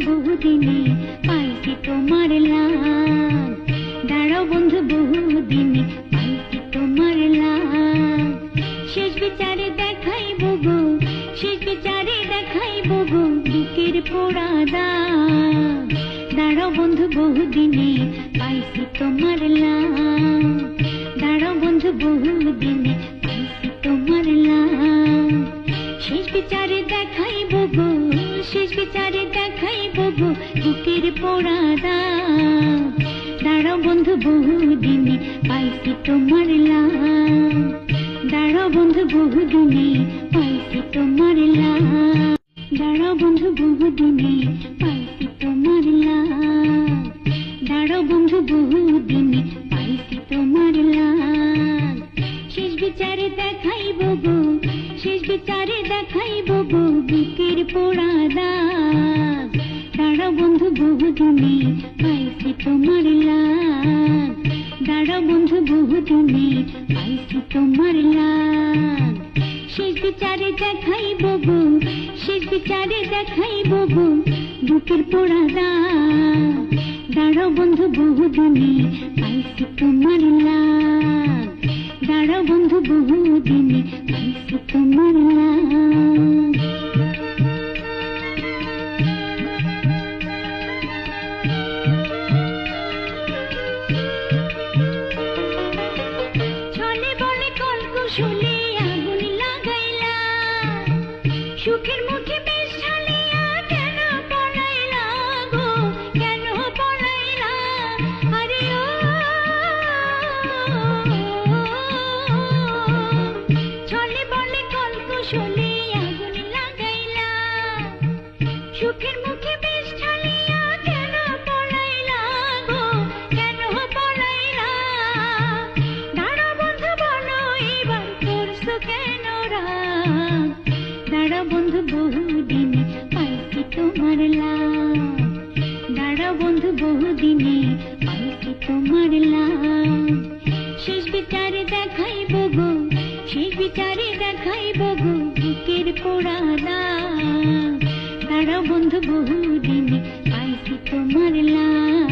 বহুদিনে পাইছি তোমার লাগ, দাঁড়াও বন্ধু বহুদিনে পাইছি তোমার লাগ। শেষ বিচারে দেখাইব গো, শেষ বিচারে দেখাইব গো বুকের পোড়া দাগ। দাঁড়াও বন্ধু বহুদিনে পাইছি তোমার লাগ, দাঁড়াও বন্ধু বহুদিনে পাইছি তোমার লাগ। শেষ বিচারে দেখাইব গো, শেষ বিচারে দেখাইব গো বুকের পোড়া দাগ। দাঁড়াও বন্ধু বহুদিনে পাইছি তোমার লাগ, দাঁড়াও বন্ধু বহুদিনে পাইছি তোমার লাগ। দাঁড়াও বন্ধু বহুদিনে পাইছি তোমার লাগ, দাঁড়াও বন্ধু বহুদিনে পাইছি তোমার লাগ। শেষ বিচারে দেখাইব গো, শেষ বিচারে দেখাইব গো বুকের পোড়া দাগ। দাঁড়াও বন্ধু বহুদিনে পাইছি তোমার লাগ, দাঁড়াও বন্ধু বহুদিনে পাইছি তোমার লাগ। শেষ বিচারে দেখাইব গো, শেষ বিচারে দেখাইব গো বুকের পোড়া দাগ। দাঁড়াও বন্ধু বহুদিনে পাইছি তোমার লাগ, দাঁড়াও বন্ধু বহুদিনে পাইছি তোমার লাগ। ছলে বলে কলকুশলে আগুন লাগাইলা, সুখের মুখে বেশ ঢালিয়া কেন পলাইলা গো, কেন পলাইলা? আরে ও ছলে বলে কলকুশলে আগুন লাগাইলা, সুখের মুখে বেশ ঢালিয়া কেন পলাইলা গো, কেন পলাইলা? দাঁড়াও বন্ধু বলো এবার করছো কেন রাগ? দাঁড়াও বন্ধু বহুদিনে পাইছি তোমার লাগ, দাঁড়াও বন্ধু বহুদিনে পাইছি তোমার লাগ। শেষ বিচারে দেখাইব গো, শেষ বিচারে দেখাইব গো বুকের পোড়া দাগ। দাঁড়াও বন্ধু বহুদিনে পাইছি তোমার লাগ।